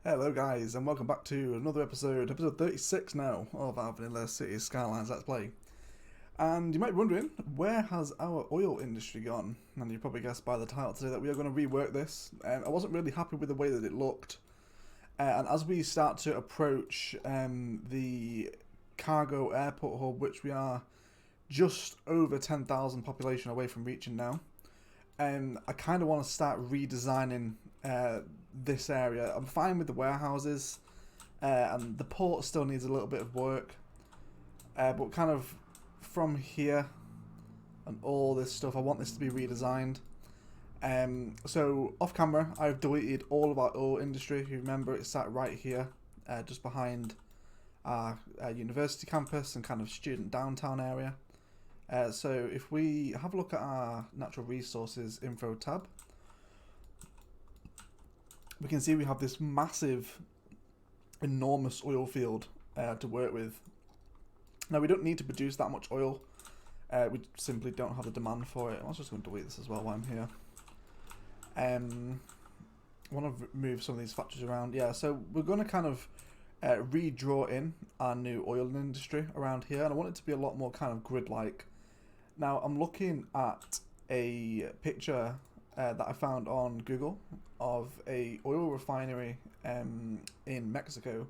Hello guys and welcome back to another episode 36 now, of our Vanilla City Skylines Let's Play. And you might be wondering, where has our oil industry gone? And you probably guessed by the title today that we are going to rework this. I wasn't really happy with the way that it looked. And as we start to approach the cargo airport hub, which we are just over 10,000 population away from reaching now, I kind of want to start redesigning this area. I'm fine with the warehouses, and the port still needs a little bit of work, but kind of from here and all this stuff, I want this to be redesigned. So off camera, I've deleted all of our oil industry. If you remember, it's sat right here, just behind our university campus and kind of student downtown area. So if we have a look at our natural resources info tab, we can see we have this massive, enormous oil field to work with. Now we don't need to produce that much oil. We simply don't have the demand for it. I was just going to delete this as well while I'm here. I want to move some of these factories around. Yeah, so we're going to kind of redraw in our new oil industry around here, and I want it to be a lot more kind of grid-like. Now I'm looking at a picture that I found on Google of a oil refinery in Mexico.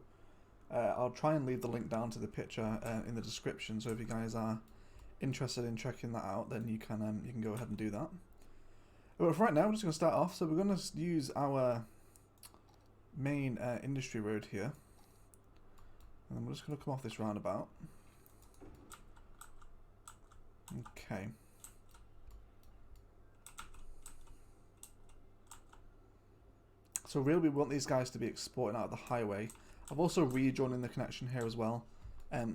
I'll try and leave the link down to the picture in the description, so if you guys are interested in checking that out, then you can go ahead and do that. But for right now, we're just going to start off. So we're going to use our main industry road here, and we're just going to come off this roundabout. Okay. So really we want these guys to be exporting out of the highway. I've also redrawn in the connection here as well,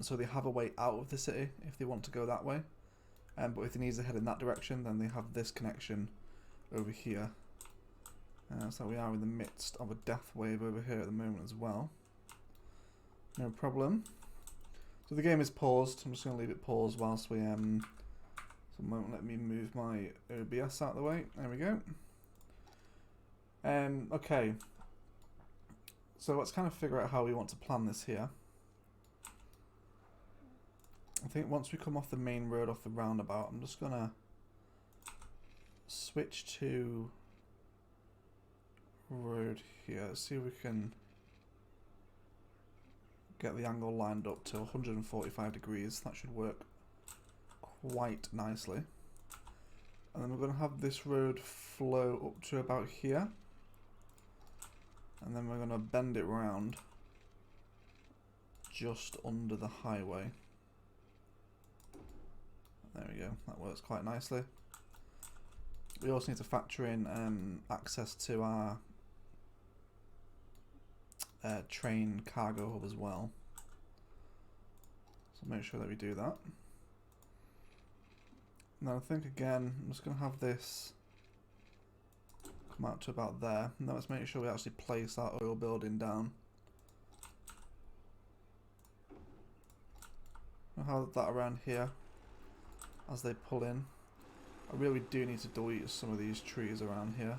so they have a way out of the city if they want to go that way. But if they need to head in that direction, then they have this connection over here. So we are in the midst of a death wave over here at the moment as well. No problem. So the game is paused. I'm just going to leave it paused whilst we so it won't let me move my OBS out of the way. There we go. Okay. So let's kind of figure out how we want to plan this here. I think once we come off the main road, off the roundabout, I'm just gonna switch to road here. See if we can get the angle lined up to 145 degrees. That should work quite nicely. And then we're going to have this road flow up to about here, and then we're going to bend it round just under the highway. There we go, that works quite nicely. We also need to factor in access to our train cargo hub as well, so make sure that we do that. Now I think again, I'm just going to have this come out to about there. Now let's make sure we actually place our oil building down. I'll have that around here as they pull in. I really do need to delete some of these trees around here.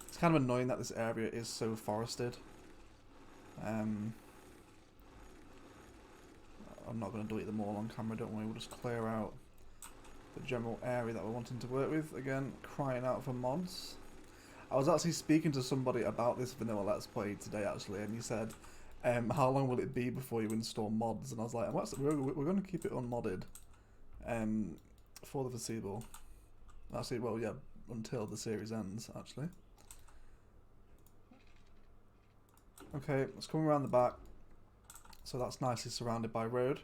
It's kind of annoying that this area is so forested. I'm not going to delete them all on camera, don't worry, we'll just clear out the general area that we're wanting to work with. Again, crying out for mods. I was actually speaking to somebody about this vanilla let's play today actually, and he said, how long will it be before you install mods? And I was like, we're going to keep it unmodded for the foreseeable. Actually, well, yeah, until the series ends actually. Okay, let's come around the back. So that's nicely surrounded by road.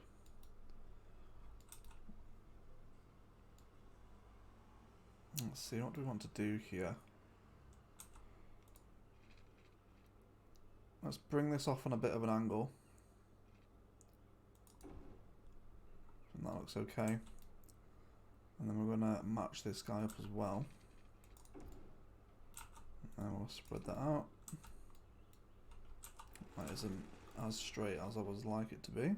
Let's see, what do we want to do here? Let's bring this off on a bit of an angle. And that looks okay. And then we're going to match this guy up as well. And we'll spread that out. That isn't as straight as I would like it to be.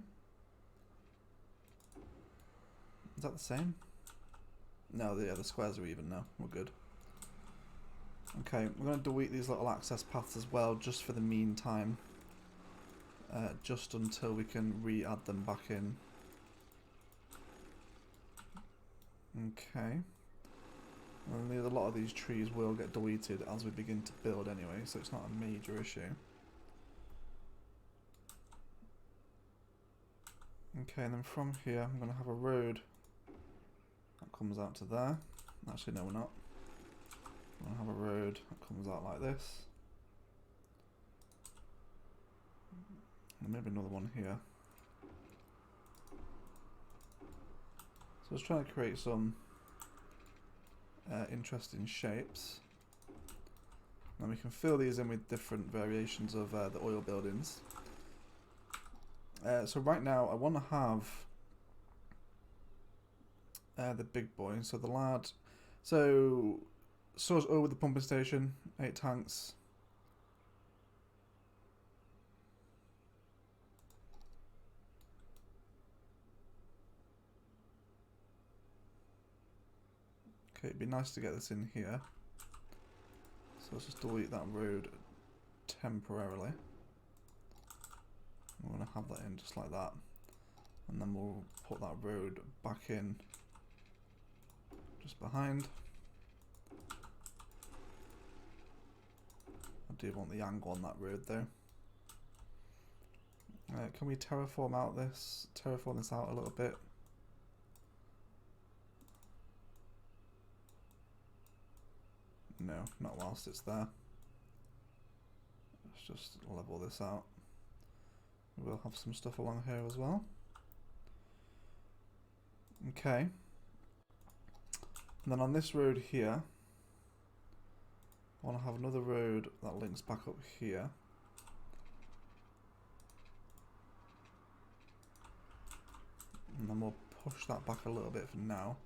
Is that the same? No, the squares are even now. We're good. Okay, we're going to delete these little access paths as well, just for the meantime. Just until we can re-add them back in. Okay. And a lot of these trees will get deleted as we begin to build anyway, so it's not a major issue. Okay, and then from here I'm going to have a road that comes out to there. Actually, no, we're not. I'm going to have a road that comes out like this. And maybe another one here. So I was trying to create some interesting shapes. And we can fill these in with different variations of the oil buildings. So right now I want to have the big boy, so the lad. So source oil with the pumping station, 8 tanks. Okay, it'd be nice to get this in here. So let's just delete that road temporarily. We're going to have that in just like that. And then we'll put that road back in just behind. I do want the angle on that road though. Can we terraform this out a little bit? No, not whilst it's there. Let's just level this out. We'll have some stuff along here as well. Okay. And then on this road here, I want to have another road that links back up here. And then we'll push that back a little bit for now.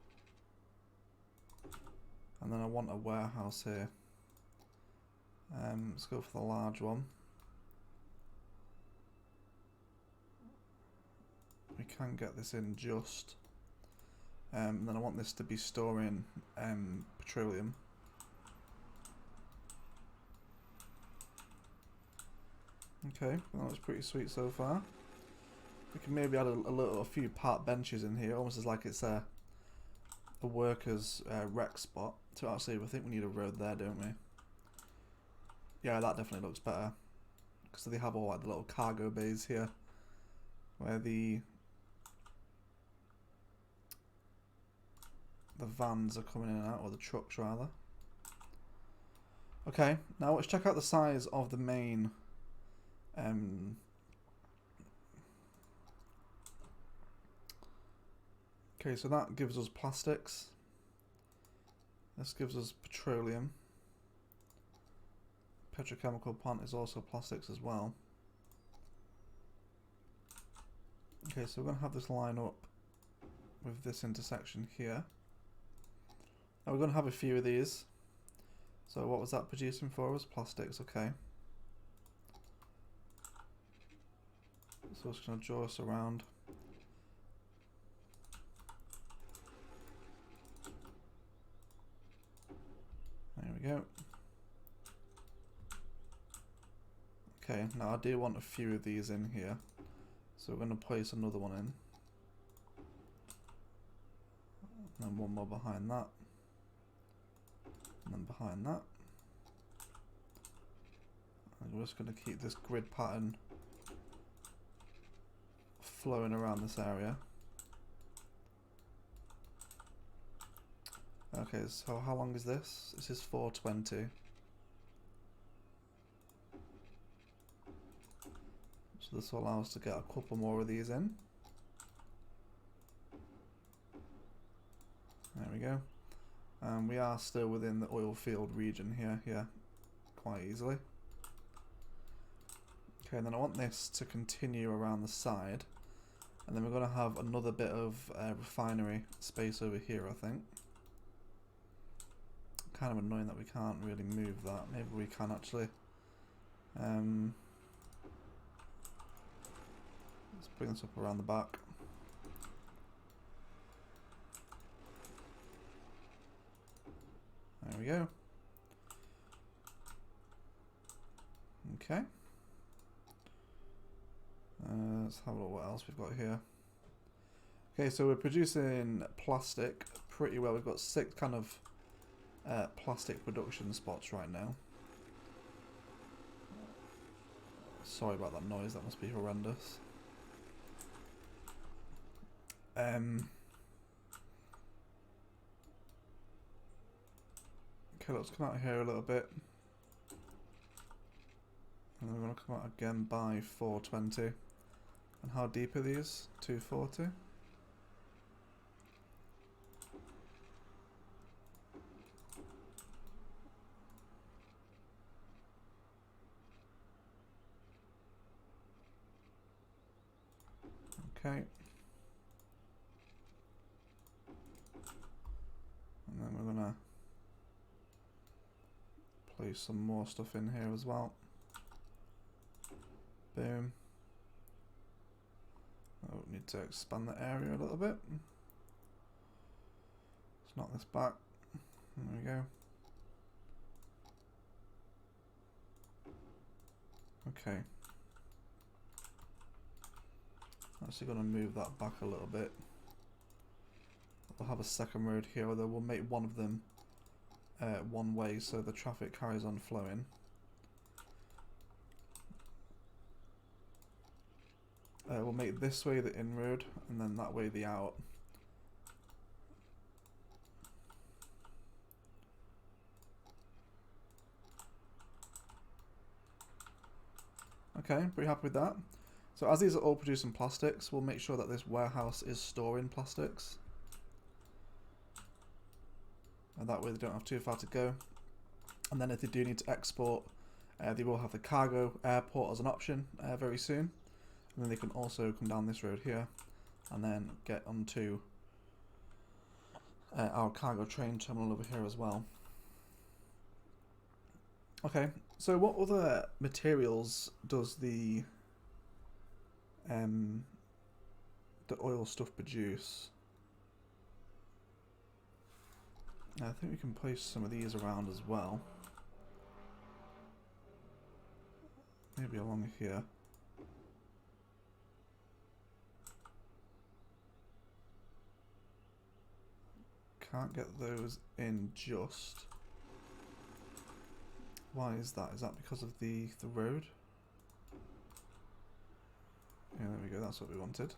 And then I want a warehouse here. Let's go for the large one. We can get this in just. And then I want this to be storing petroleum. Okay, well, that looks pretty sweet so far. We can maybe add a few park benches in here, almost as like it's a workers' rec spot. So actually, I think we need a road there, don't we? Yeah, that definitely looks better. Because they have all like the little cargo bays here, where the vans are coming in and out, or the trucks rather. Okay, now let's check out the size of the main. Okay, so that gives us plastics. This gives us petroleum. Petrochemical plant is also plastics as well. Okay, so we're going to have this line up with this intersection here. Now we're going to have a few of these. So what was that producing for us? Plastics, okay. So it's going to draw us around. There we go. Okay, now I do want a few of these in here. So we're going to place another one in. And then one more behind that. And then behind that. And we're just going to keep this grid pattern flowing around this area. Okay, so how long is this? This is 420. So this will allow us to get a couple more of these in. There we go. And we are still within the oil field region here, yeah, quite easily. Okay, and then I want this to continue around the side. And then we're going to have another bit of refinery space over here, I think. Kind of annoying that we can't really move that. Maybe we can actually. Let's bring this up around the back. There we go. Okay. Let's have a look what else we've got here. Okay, so we're producing plastic pretty well. We've got 6 kind of plastic production spots right now. Sorry about that noise, that must be horrendous. Okay, let's come out here a little bit. And then we're going to come out again by 420. And how deep are these? 240? Okay. And then we're going to place some more stuff in here as well. Boom. Oh, need to expand the area a little bit. Let's knock this back. There we go. Okay. Actually going to move that back a little bit. We'll have a second road here, although we'll make one of them one way so the traffic carries on flowing. We'll make this way the in road and then that way the out. Okay, pretty happy with that. So as these are all producing plastics, we'll make sure that this warehouse is storing plastics. And that way they don't have too far to go. And then if they do need to export, they will have the cargo airport as an option very soon. And then they can also come down this road here and then get onto our cargo train terminal over here as well. Okay, so what other materials does the oil stuff produce? I think we can place some of these around as well. Maybe along here. Can't get those in just. Why is that? Is that because of the road? Yeah, there we go, that's what we wanted.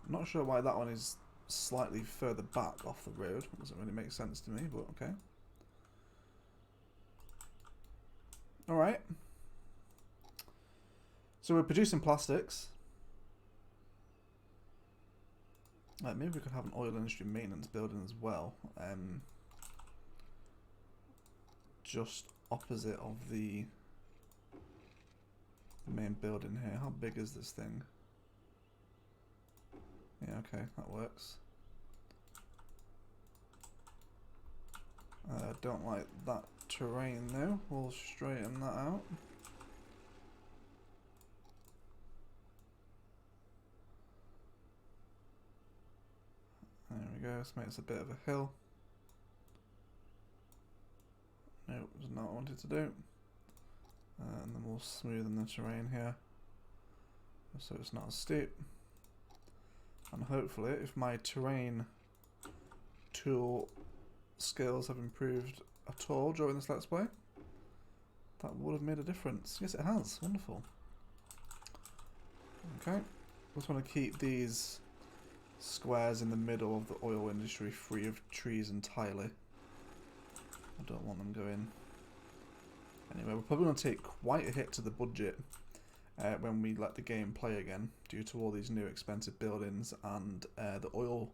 Not sure why that one is slightly further back off the road. It doesn't really make sense to me, but okay. Alright. So we're producing plastics. Maybe we could have an oil industry maintenance building as well. Just opposite of the main building here. How big is this thing? Yeah, okay, that works. Don't like that terrain though. We'll straighten that out. There we go, this makes a bit of a hill. Nope, that's not what I wanted to do. And then we'll smoothen the terrain here so it's not as steep. And hopefully, if my terrain tool skills have improved at all during this Let's Play, that would have made a difference. Yes, it has. Wonderful. Okay, just want to keep these squares in the middle of the oil industry free of trees entirely. I don't want them going. Anyway, we're probably going to take quite a hit to the budget when we let the game play again, due to all these new expensive buildings and the oil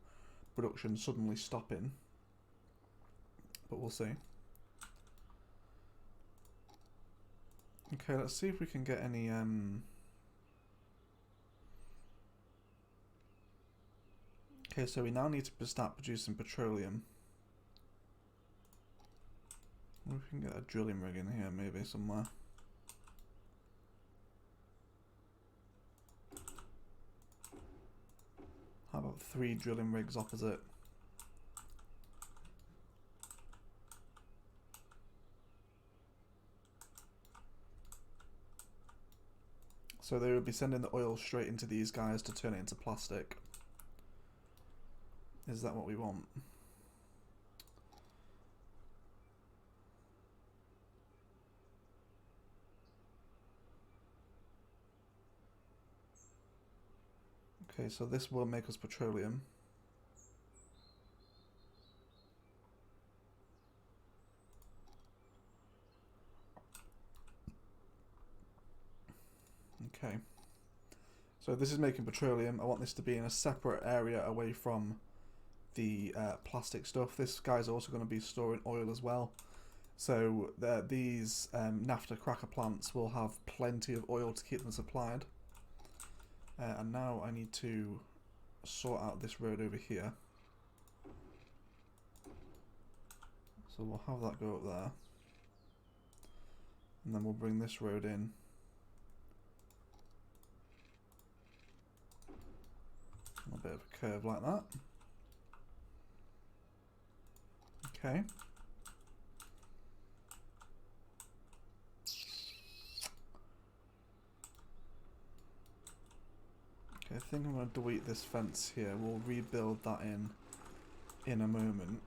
production suddenly stopping. But we'll see. Okay, let's see if we can get any okay, so we now need to start producing petroleum. I wonder if we can get a drilling rig in here maybe somewhere. How about 3 drilling rigs opposite? So they would be sending the oil straight into these guys to turn it into plastic. Is that what we want? Okay, so this will make us petroleum. Okay. So this is making petroleum. I want this to be in a separate area away from the plastic stuff. This guy's also going to be storing oil as well. So these naphtha cracker plants will have plenty of oil to keep them supplied. And now I need to sort out this road over here. So we'll have that go up there. And then we'll bring this road in. A bit of a curve like that. Okay. Okay, I think I'm going to delete this fence here. We'll rebuild that in a moment.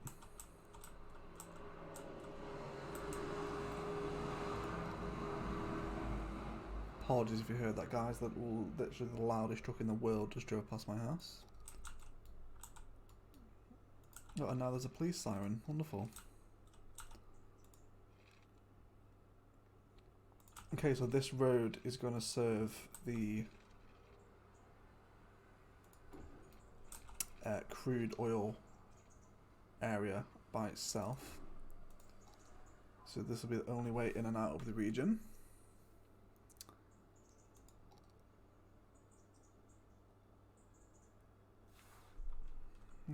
Apologies if you heard that, guys. That literally the loudest truck in the world just drove past my house. Oh, and now there's a police siren. Wonderful. Okay, so this road is going to serve the crude oil area by itself. So this will be the only way in and out of the region.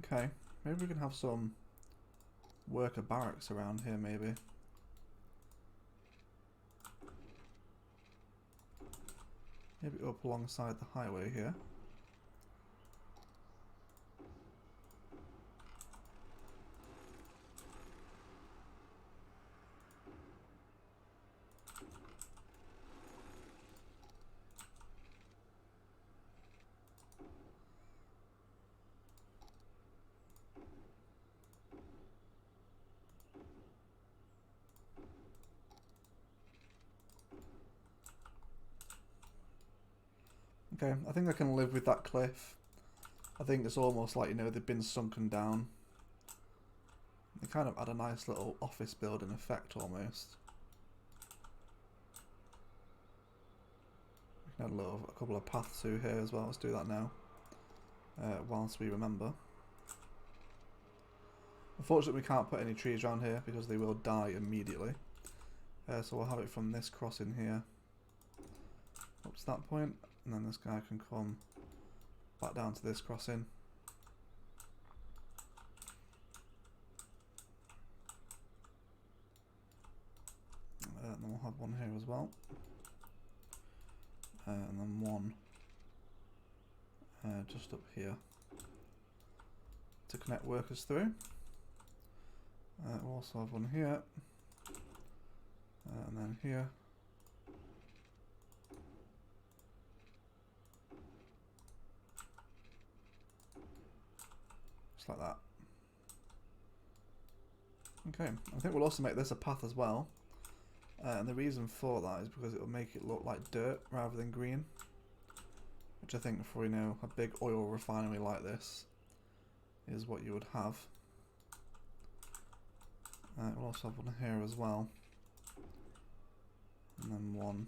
Okay, maybe we can have some worker barracks around here, maybe. Maybe up alongside the highway here. Okay, I think I can live with that cliff. I think it's almost like, you know, they've been sunken down. They kind of add a nice little office building effect almost. We can add a couple of paths through here as well. Let's do that now, whilst we remember. Unfortunately, we can't put any trees around here because they will die immediately. So we'll have it from this crossing here up to that point. And then this guy can come back down to this crossing. And then we'll have one here as well. And then one just up here to connect workers through. We'll also have one here. And then here. Like that. Okay, I think we'll also make this a path as well, and the reason for that is because it will make it look like dirt rather than green, which I think for, you know, a big oil refinery like this is what you would have. We'll also have one here as well, and then one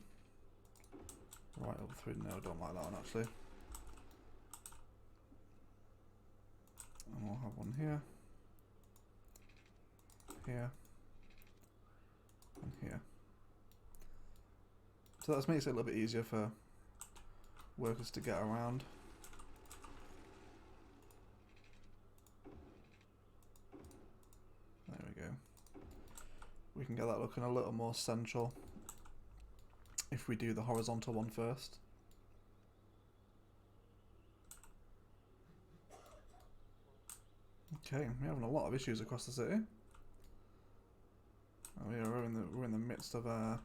right up through. No, I don't like that one actually. And we'll have one here, here, and here. So that makes it a little bit easier for workers to get around. There we go. We can get that looking a little more central if we do the horizontal one first. Okay, we're having a lot of issues across the city. Oh yeah, we're in the midst of a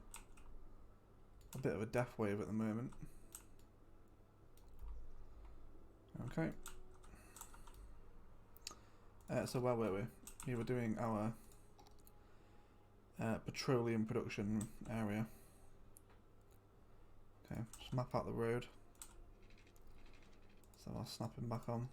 bit of a death wave at the moment. Okay. So where were we? We were doing our petroleum production area. Okay, just map out the road. So I'll snap him back on.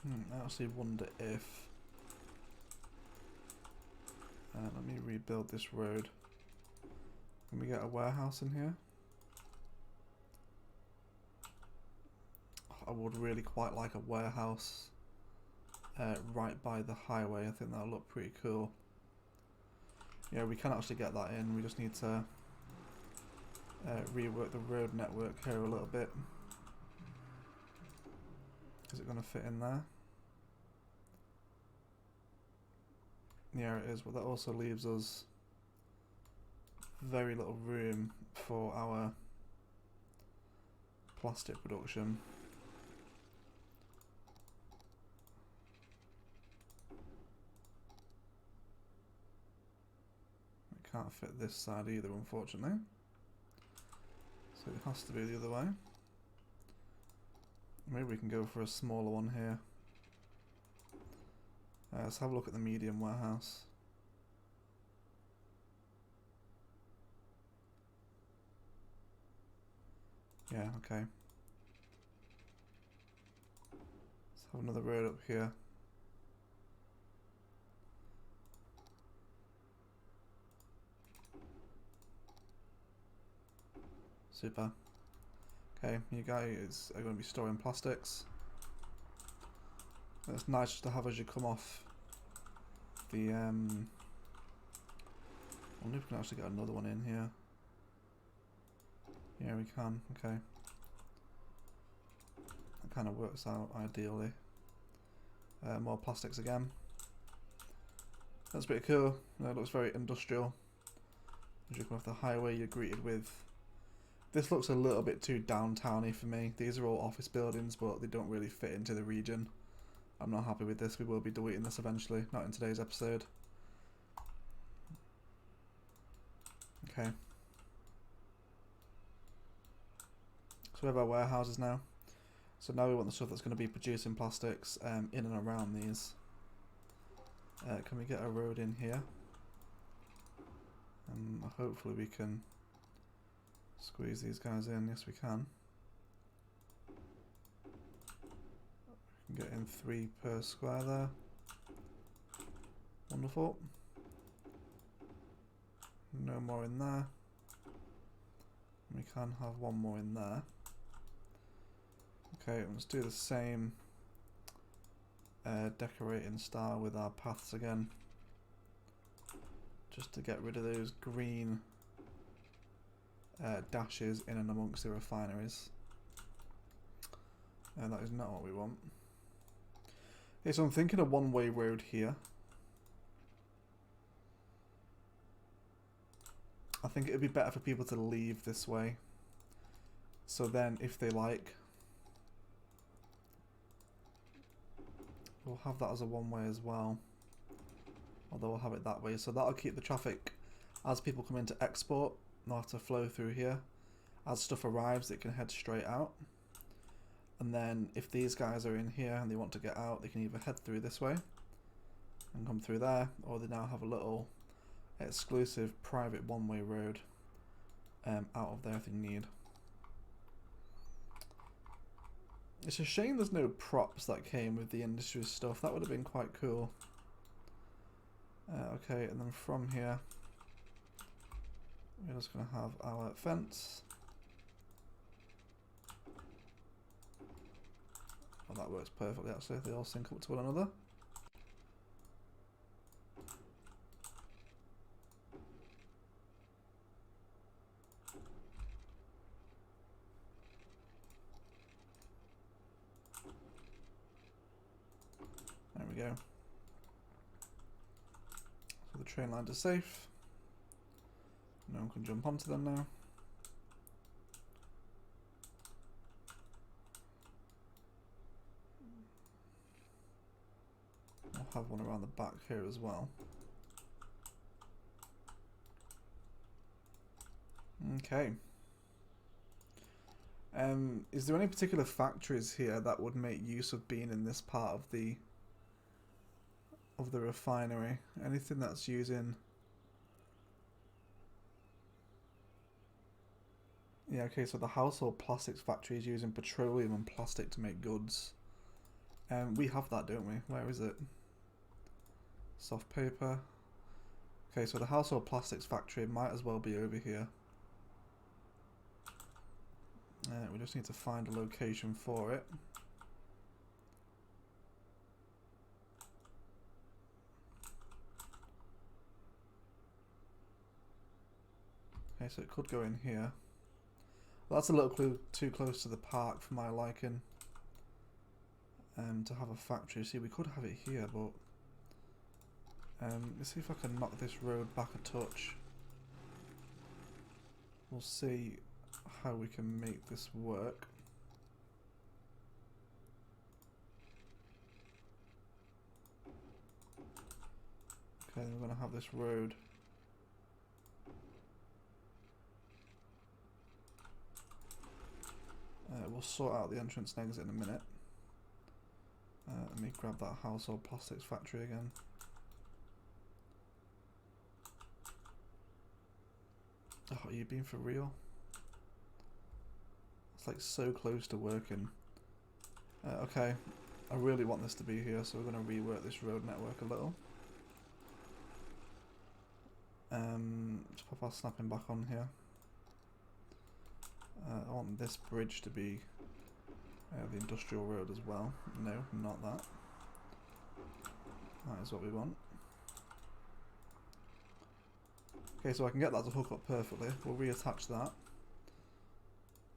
I actually wonder if... let me rebuild this road. Can we get a warehouse in here? I would really quite like a warehouse right by the highway. I think that'll look pretty cool. Yeah, we can actually get that in. We just need to rework the road network here a little bit. Is it going to fit in there? Yeah, it is, but that also leaves us very little room for our plastic production. It can't fit this side either, unfortunately. So it has to be the other way. Maybe we can go for a smaller one here. Let's have a look at the medium warehouse. Yeah, okay. Let's have another road up here. Super. Okay, you guys are going to be storing plastics. It's nice just to have as you come off the I wonder if we can actually get another one in here. Yeah, we can. Okay. That kind of works out ideally. More plastics again. That's pretty cool. It looks very industrial. As you come off the highway, you're greeted with... This looks a little bit too downtowny for me. These are all office buildings, but they don't really fit into the region. I'm not happy with this. We will be deleting this eventually, not in today's episode. Okay. So we have our warehouses now. So now we want the stuff that's going to be producing plastics in and around these. Can we get a road in here? And hopefully we can squeeze these guys in. Yes, we can. We can get in 3 per square there. Wonderful. No more in there. We can have 1 more in there. Okay, let's do the same decorating style with our paths again. Just to get rid of those green dashes in and amongst the refineries. And that is not what we want. Okay, so I'm thinking a one-way road here. I think it would be better for people to leave this way. So then, if they like, we'll have that as a one-way as well. Although we'll have it that way. So that'll keep the traffic as people come in to export. They'll have to flow through here. As stuff arrives, it can head straight out. And then if these guys are in here and they want to get out, they can either head through this way and come through there, or they now have a little exclusive private one-way road out of there if they need. It's a shame there's no props that came with the industry stuff. That would have been quite cool. Okay, and then from here, we're just going to have our fence. Oh, that works perfectly actually. They all sync up to one another. There we go. So the train lines are safe. No one can jump onto them now. I'll have one around the back here as well. Okay. Is there any particular factories here that would make use of being in this part of the refinery? Anything that's using... Yeah, okay, so the household plastics factory is using petroleum and plastic to make goods. We have that, don't we? Where is it? Soft paper. Okay, so the household plastics factory might as well be over here. We just need to find a location for it. Okay, so it could go in here. Well, that's a little too close to the park for my liking. To have a factory. See, we could have it here, but let's see if I can knock this road back a touch. We'll see how we can make this work. Okay, then we're going to have this road. We'll sort out the entrance and exit in a minute. Let me grab that household plastics factory again. Oh, are you being for real? It's like so close to working. Okay, I really want this to be here, so we're going to rework this road network a little. Let's pop our snapping back on here. I want this bridge to be the industrial road as well. No, not that. That is what we want. Okay, so I can get that to hook up perfectly. We'll reattach that.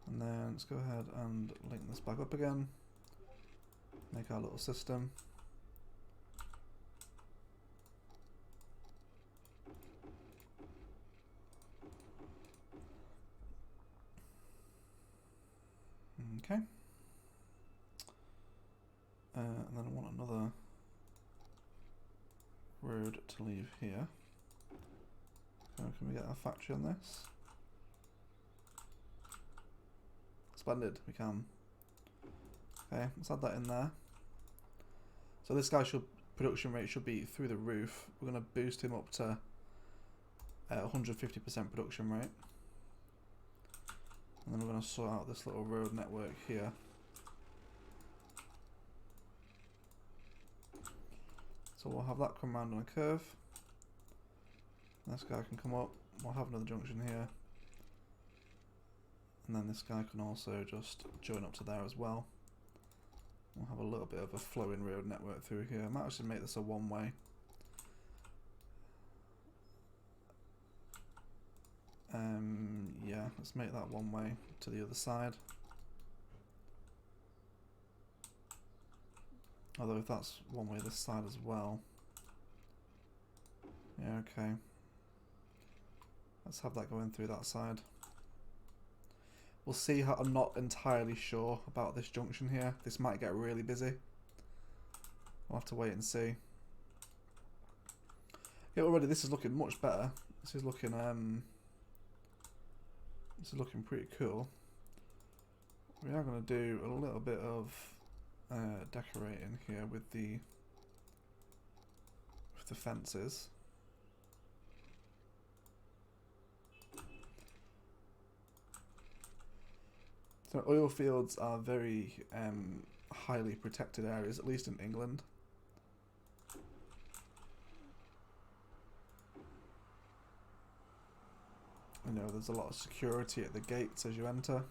And then let's go ahead and link this back up again. Make our little system. Okay. And then I want another road to leave here. So can we get a factory on this? Splendid, we can. Okay, let's add that in there. So this guy production rate should be through the roof. We're going to boost him up to 150% production rate. And then we're going to sort out this little road network here. So we'll have that come round on a curve. This guy can come up. We'll have another junction here. And then this guy can also just join up to there as well. We'll have a little bit of a flowing road network through here. I might actually make this a one-way. Yeah, let's make that one way to the other side. Although if that's one way this side as well. Yeah, okay. Let's have that going through that side. We'll see how. I'm not entirely sure about this junction here. This might get really busy. We'll have to wait and see. Yeah, already this is looking much better. This is looking pretty cool. We are going to do a little bit of decorating here with the fences. So oil fields are very highly protected areas, at least in England. You know, there's a lot of security at the gates as you enter.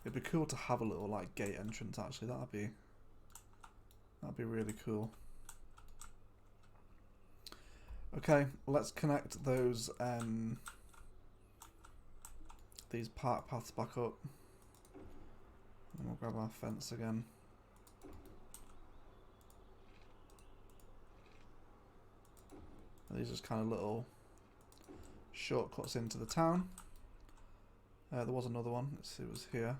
It'd be cool to have a little like gate entrance actually, that'd be really cool. Okay, let's connect those these park paths back up. And we'll grab our fence again. These are just kind of little shortcuts into the town. There was another one. Let's see, it was here.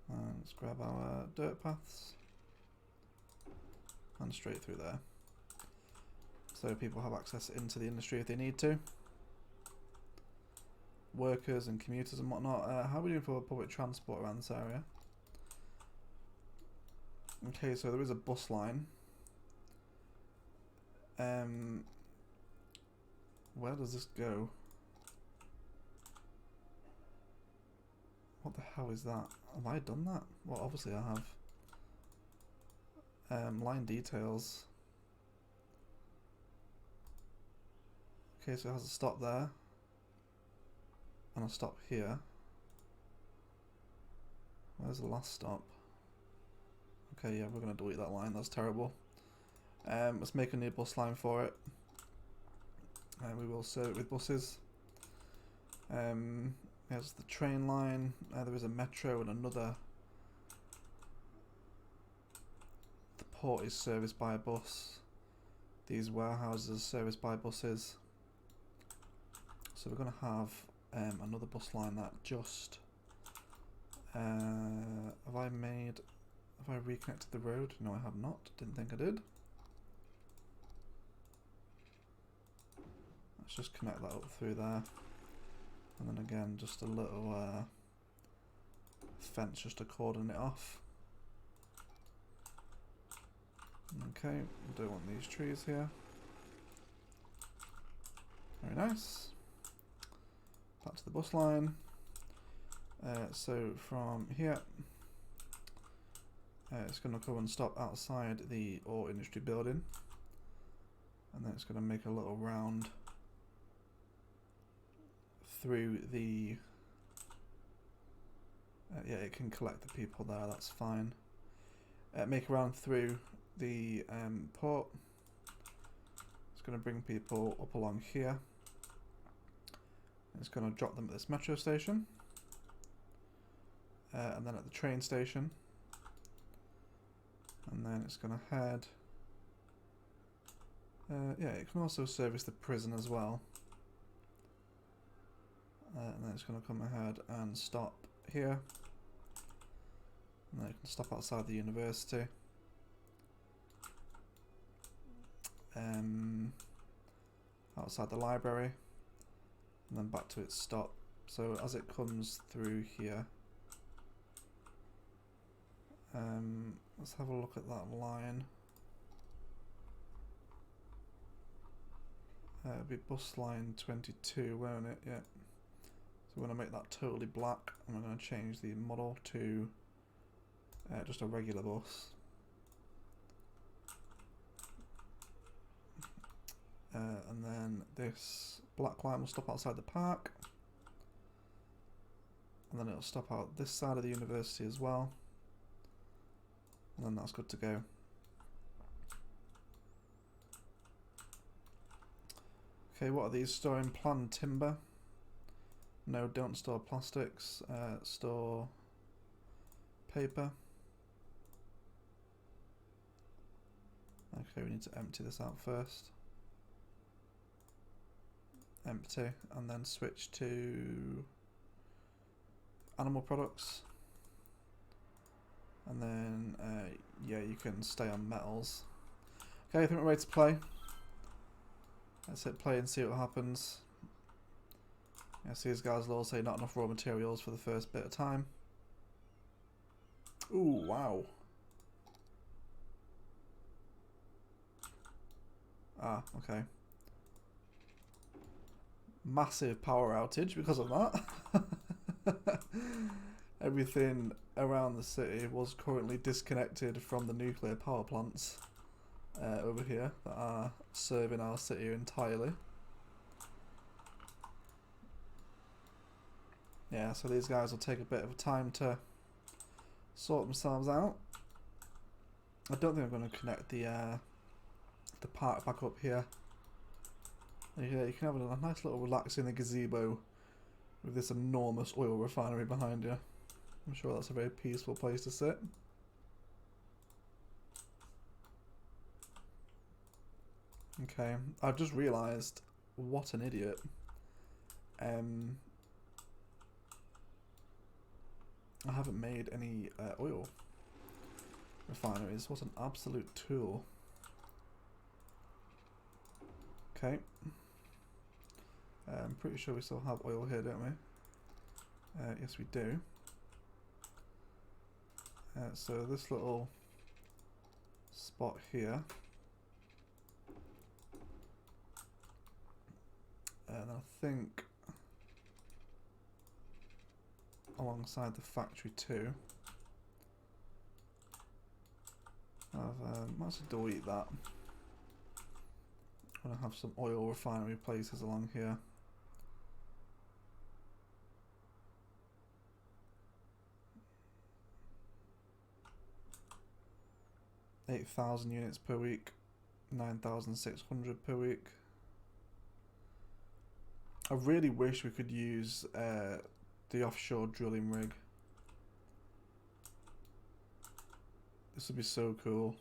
And let's grab our dirt paths and straight through there, so people have access into the industry if they need to. Workers and commuters and whatnot. How are we doing for public transport around this area? Okay, so there is a bus line. Where does this go? What the hell is that? Have I done that? Well, obviously I have. Line details. Okay, so it has a stop there. And a stop here. Where's the last stop? Okay, yeah, we're going to delete that line. That's terrible. Let's make a new bus line for it. And we will serve it with buses. Here's the train line. There is a metro and another. The port is serviced by a bus. These warehouses are serviced by buses. So we're going to have another bus line that just... have I reconnected the road? No, I have not. Didn't think I did. Let's just connect that up through there. And then again, just a little fence just to cordon it off. Okay, we don't want these trees here. Very nice. Back to the bus line. So from here, it's going to come and stop outside the ore industry building. And then it's going to make a little round through the... yeah, it can collect the people there, that's fine. Make a round through the port. It's going to bring people up along here. It's going to drop them at this metro station. And then at the train station. And then it's going to head... yeah, it can also service the prison as well. And then it's going to come ahead and stop here. And then it can stop outside the university. Outside the library. And then back to its stop. So as it comes through here, let's have a look at that line. It'll be bus line 22, won't it? Yeah. So we're going to make that totally black, and we're going to change the model to just a regular bus. And then this black line will stop outside the park. And then it'll stop out this side of the university as well. And then that's good to go. Okay, what are these? Storing planned timber. No, don't store plastics. Store paper. Okay, we need to empty this out first. Empty, and then switch to animal products. And then, yeah, you can stay on metals. Okay, I think we're ready to play. Let's hit play and see what happens. Yeah, see, these guys will all say not enough raw materials for the first bit of time. Ooh, wow. Ah, okay. Massive power outage because of that. Everything around the city was currently disconnected from the nuclear power plants over here that are serving our city entirely. Yeah, so these guys will take a bit of time to sort themselves out. I don't think I'm going to connect the park back up here. Yeah, you can have a nice little relax in the gazebo with this enormous oil refinery behind you. I'm sure that's a very peaceful place to sit. Okay, I've just realised what an idiot. I haven't made any oil refineries. What an absolute tool. Okay. I'm pretty sure we still have oil here, don't we? Yes, we do. So this little spot here, and I think alongside the factory too. Might as well delete that. I'm gonna have some oil refinery places along here. $8,000 units per week, 9,600 per week. I really wish we could use the offshore drilling rig. This would be so cool.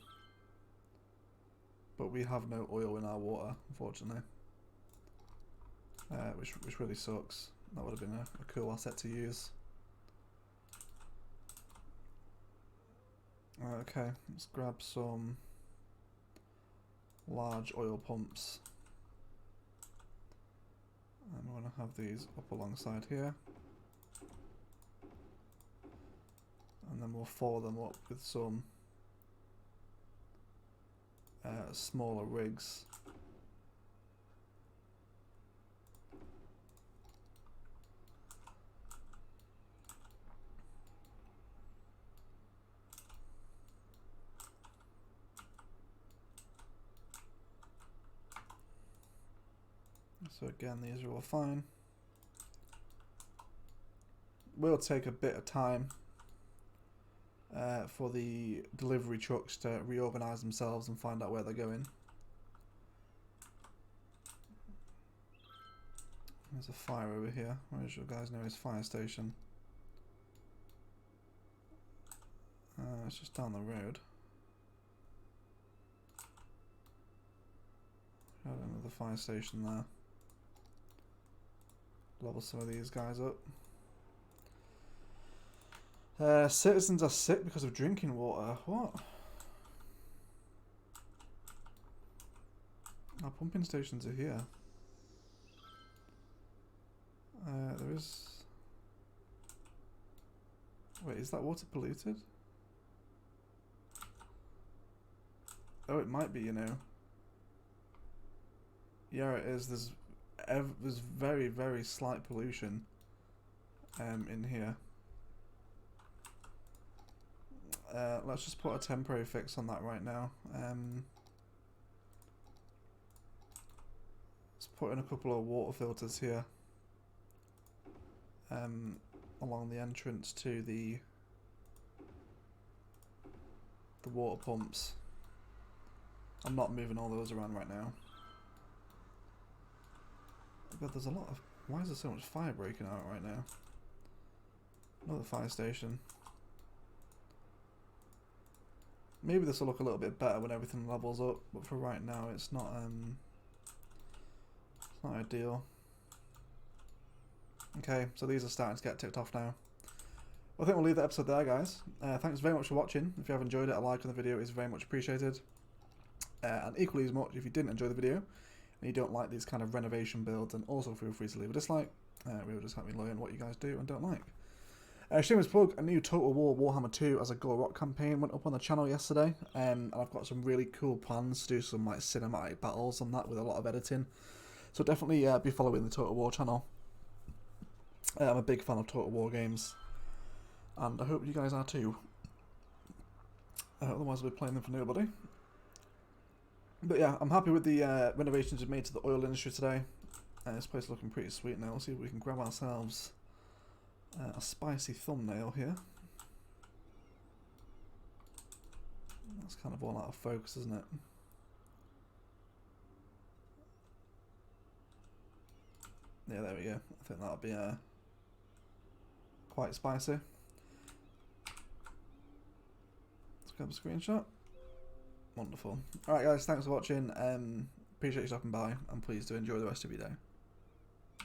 But we have no oil in our water, unfortunately. Which really sucks. That would have been a cool asset to use. Okay, let's grab some large oil pumps. And we're going to have these up alongside here. And then we'll follow them up with some smaller rigs. So again, these are all fine. Will take a bit of time for the delivery trucks to reorganize themselves and find out where they're going. There's a fire over here. Where's your guys' nearest fire station? It's just down the road. Another fire station there. Level some of these guys up. Citizens are sick because of drinking water. What? Our pumping stations are here. There is... Wait, is that water polluted? Oh, it might be, you know. Yeah, it is. There's very, very slight pollution in here. Let's just put a temporary fix on that right now. Let's put in a couple of water filters here along the entrance to the water pumps. I'm not moving all those around right now. God, there's a lot of... Why is there so much fire breaking out right now? Another fire station. Maybe this will look a little bit better when everything levels up, but for right now it's not ideal. Okay, so these are starting to get ticked off now. Well, I think we'll leave the episode there, guys. Thanks very much for watching. If you have enjoyed it, a like on the video is very much appreciated. And equally as much, if you didn't enjoy the video and you don't like these kind of renovation builds, then also feel free to leave a dislike. It will just help me learn what you guys do and don't like. Shameless plug, a new Total War Warhammer 2 as a Go Rock campaign went up on the channel yesterday, and I've got some really cool plans to do some like cinematic battles on that with a lot of editing. So definitely be following the Total War channel. I'm a big fan of Total War games, and I hope you guys are too. Otherwise I'll be playing them for nobody. But yeah, I'm happy with the renovations we've made to the oil industry today. This place is looking pretty sweet now. Let's see if we can grab ourselves a spicy thumbnail here. That's kind of all out of focus, isn't it? Yeah, there we go. I think that'll be quite spicy. Let's grab a screenshot. Wonderful. Alright guys, thanks for watching. Appreciate you stopping by, and please do enjoy the rest of your day.